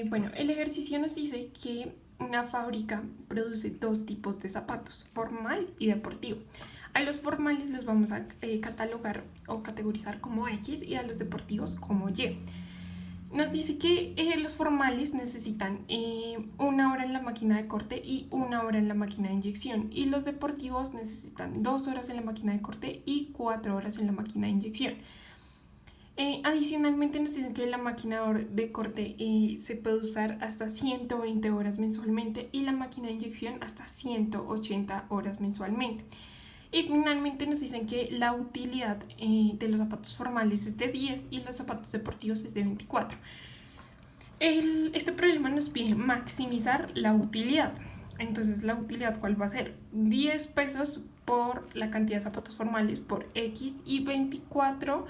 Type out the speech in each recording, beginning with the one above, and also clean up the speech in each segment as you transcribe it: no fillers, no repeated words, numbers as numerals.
Bueno, el ejercicio nos dice que una fábrica produce dos tipos de zapatos, formal y deportivo. A los formales los vamos a catalogar o categorizar como X y a los deportivos como Y. Nos dice que los formales necesitan 1 hora en la máquina de corte y 1 hora en la máquina de inyección, y los deportivos necesitan 2 horas en la máquina de corte y 4 horas en la máquina de inyección. Adicionalmente nos dicen que la máquina de corte se puede usar hasta 120 horas mensualmente y la máquina de inyección hasta 180 horas mensualmente. Y finalmente nos dicen que la utilidad de los zapatos formales es de 10 y los zapatos deportivos es de 24. Este problema nos pide maximizar la utilidad. Entonces, la utilidad, ¿cuál va a ser? 10 pesos por la cantidad de zapatos formales por X y 24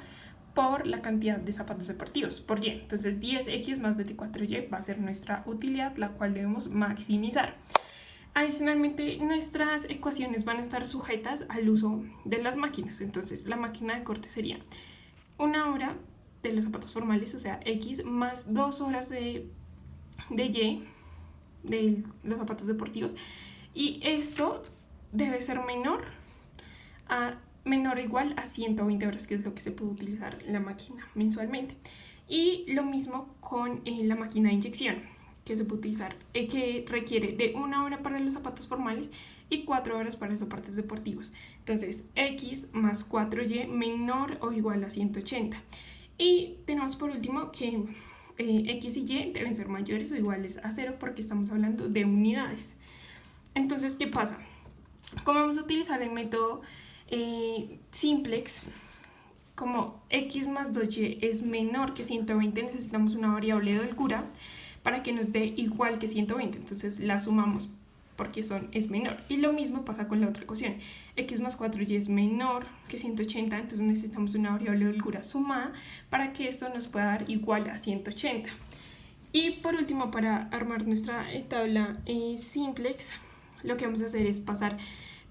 por la cantidad de zapatos deportivos por Y. Entonces 10X más 24Y va a ser nuestra utilidad, la cual debemos maximizar. Adicionalmente, nuestras ecuaciones van a estar sujetas al uso de las máquinas. Entonces la máquina de corte sería 1 hora de los zapatos formales, o sea X, más 2 horas de Y, de los zapatos deportivos, y esto debe ser menor o igual a 120 horas, que es lo que se puede utilizar la máquina mensualmente. Y lo mismo con la máquina de inyección, que se puede utilizar, que requiere de 1 hora para los zapatos formales y 4 horas para los zapatos deportivos. Entonces X más 4Y menor o igual a 180. Y tenemos por último que X y Y deben ser mayores o iguales a 0 porque estamos hablando de unidades. Entonces, ¿qué pasa? ¿Cómo vamos a utilizar el método simplex? Como X más 2Y es menor que 120, necesitamos una variable de holgura para que nos dé igual que 120. Entonces la sumamos porque es menor. Y lo mismo pasa con la otra ecuación. X más 4Y es menor que 180, entonces necesitamos una variable de holgura sumada para que esto nos pueda dar igual a 180. Y por último, para armar nuestra tabla simplex, lo que vamos a hacer es pasar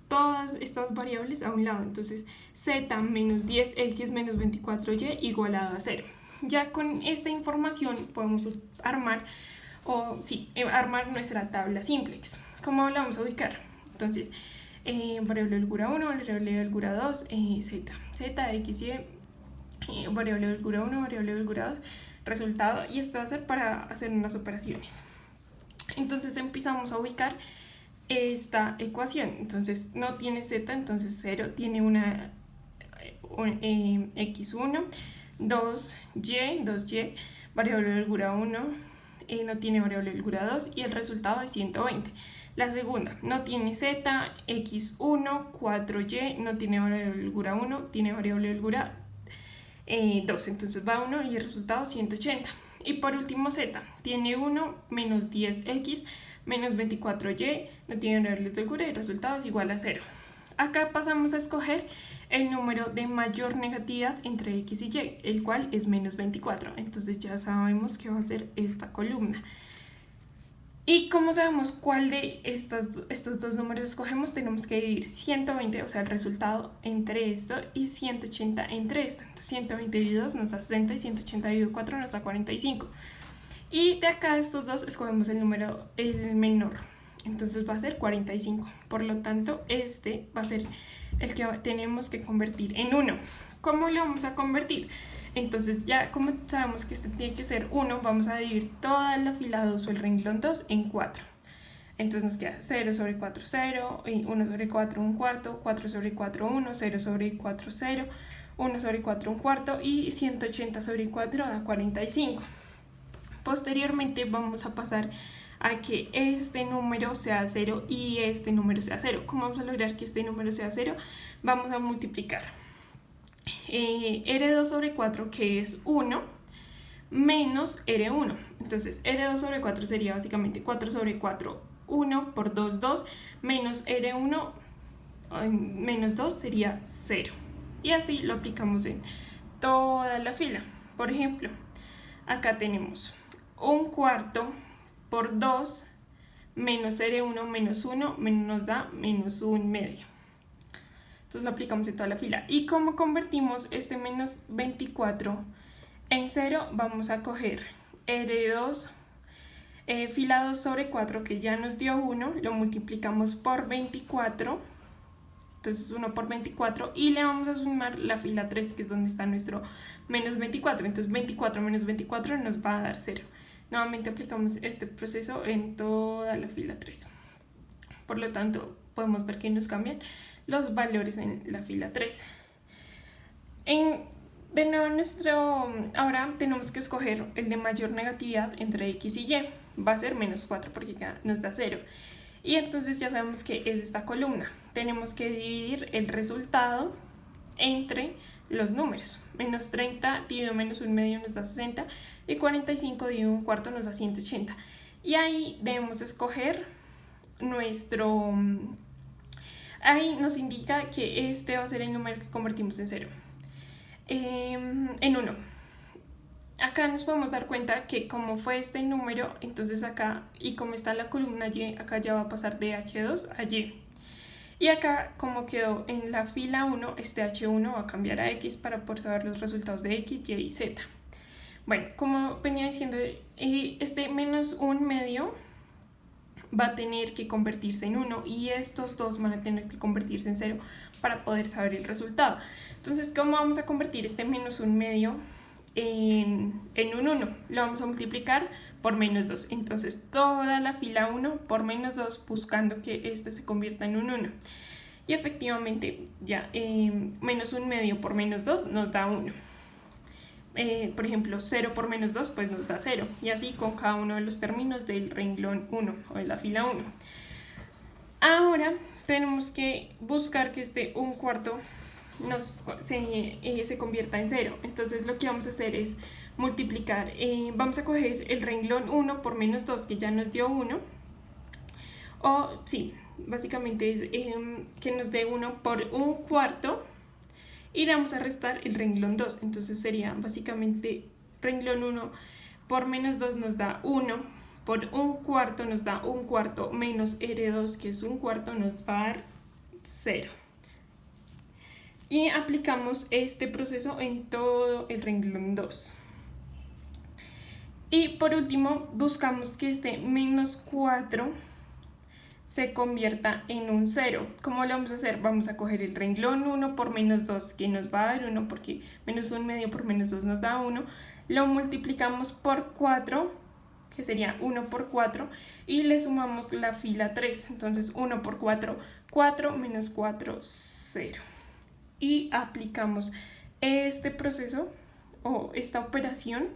todas estas variables a un lado. Entonces z menos 10x menos 24y igualado a 0. Ya con esta información podemos armar nuestra tabla simplex. ¿Cómo la vamos a ubicar? Entonces, variable de holgura 1, variable de holgura 2, z, x, y, variable de holgura 1, variable de holgura 2, resultado, y esto va a ser para hacer unas operaciones. Entonces empezamos a ubicar esta ecuación. Entonces no tiene z, entonces 0, tiene una x1, 2y, variable de holgura 1, no tiene variable de holgura 2 y el resultado es 120. La segunda no tiene z, x1, 4y, no tiene variable de holgura 1, tiene variable de holgura 2, entonces va 1 y el resultado 180. Y por último z, tiene 1, menos 10x, menos 24y, no tiene variables de holgura y el resultado es igual a 0. Acá pasamos a escoger el número de mayor negatividad entre x y y, el cual es menos 24. Entonces ya sabemos que va a ser esta columna. Y como sabemos cuál de estos dos números escogemos, tenemos que dividir 120, o sea el resultado, entre esto y 180 entre esto. Entonces 120 dividido 2 nos da 60 y 180 dividido 4 nos da 45. Y de acá estos dos escogemos el menor. Entonces va a ser 45. Por lo tanto, este va a ser el que tenemos que convertir en 1. ¿Cómo lo vamos a convertir? Entonces ya como sabemos que este tiene que ser 1, vamos a dividir toda la fila 2 o el renglón 2 en 4. Entonces nos queda 0 sobre 4, 0, 1 sobre 4, 1 cuarto, 4 sobre 4, 1, 0 sobre 4, 0, 1 sobre 4, 1 cuarto y 180 sobre 4 da 45. Posteriormente vamos a pasar a que este número sea 0 y este número sea 0. ¿Cómo vamos a lograr que este número sea 0? Vamos a multiplicar R2 sobre 4, que es 1, menos R1. Entonces R2 sobre 4 sería básicamente 4 sobre 4, 1 por 2, 2, menos R1, menos 2 sería 0. Y así lo aplicamos en toda la fila. Por ejemplo, acá tenemos 1 cuarto por 2 menos R1 menos 1 nos da menos 1 medio. Entonces lo aplicamos en toda la fila. ¿Y cómo convertimos este menos 24 en 0? Vamos a coger R2 fila 2 sobre 4 que ya nos dio 1, lo multiplicamos por 24, entonces 1 por 24, y le vamos a sumar la fila 3, que es donde está nuestro menos 24, entonces 24 menos 24 nos va a dar 0. Nuevamente aplicamos este proceso en toda la fila 3. Por lo tanto, podemos ver que nos cambian los valores en la fila 3. De nuevo, ahora tenemos que escoger el de mayor negatividad entre x y y. Va a ser menos 4 porque acá nos da 0. Y entonces ya sabemos que es esta columna. Tenemos que dividir el resultado entre los números. Menos 30 dividido menos 1/2 nos da 60 y 45 dividido 1/4 nos da 180. Y ahí debemos escoger nuestro... Ahí nos indica que este va a ser el número que convertimos en 0. En 1. Acá nos podemos dar cuenta que como fue este número, entonces acá, y como está la columna y, acá ya va a pasar de h2 a y. Y acá, como quedó en la fila 1, este h1 va a cambiar a x para poder saber los resultados de x, y y z. Bueno, como venía diciendo, este menos 1/2 va a tener que convertirse en 1 y estos dos van a tener que convertirse en 0 para poder saber el resultado. Entonces, ¿cómo vamos a convertir este menos 1/2 en un 1? Lo vamos a multiplicar por menos 2. Entonces, toda la fila 1 por menos 2 buscando que este se convierta en un 1. Y efectivamente, ya menos 1/2 por menos 2 nos da 1. Por ejemplo, 0 por menos 2 pues nos da 0, y así con cada uno de los términos del renglón 1 o de la fila 1. Ahora tenemos que buscar que este 1/4 se convierta en 0. Entonces lo que vamos a hacer es multiplicar, vamos a coger el renglón 1 por menos 2 que ya nos dio 1, o sí, básicamente es que nos dé 1 por 1/4, y le vamos a restar el renglón 2, entonces sería básicamente renglón 1 por menos 2 nos da 1, por 1/4 nos da 1/4 menos R2 que es 1/4 nos va a dar 0. Y aplicamos este proceso en todo el renglón 2. Y por último buscamos que este menos 4 se convierta en un 0. ¿Cómo lo vamos a hacer? Vamos a coger el renglón 1 por menos 2 que nos va a dar 1 porque menos 1/2 por menos 2 nos da 1. Lo multiplicamos por 4, que sería 1 por 4, y le sumamos la fila 3. Entonces 1 por 4, 4 menos 4, 0. Y aplicamos este proceso o esta operación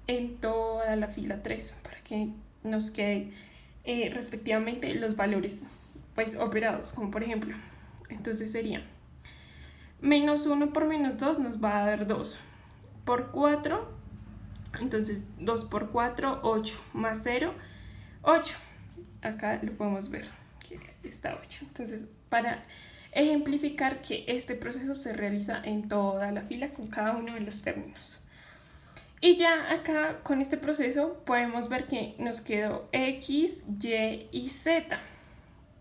en toda la fila 3 para que nos quede respectivamente los valores pues operados, como por ejemplo, entonces sería menos 1 por menos 2 nos va a dar 2 por 4, entonces 2 por 4, 8 más 0, 8. Acá lo podemos ver que está 8. Entonces, para ejemplificar que este proceso se realiza en toda la fila con cada uno de los términos. Y ya acá con este proceso podemos ver que nos quedó x, y y z.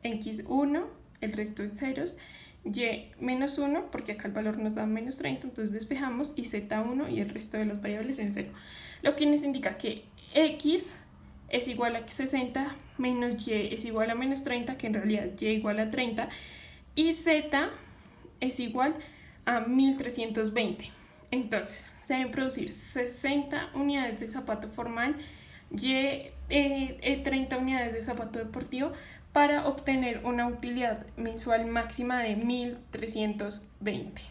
x1, el resto en ceros, y menos 1, porque acá el valor nos da menos 30, entonces despejamos, y z1 y el resto de las variables en 0. Lo que nos indica que x es igual a 60, menos y es igual a menos 30, que en realidad y igual a 30, y z es igual a 1320. Entonces, se deben producir 60 unidades de zapato formal y 30 unidades de zapato deportivo para obtener una utilidad mensual máxima de 1320.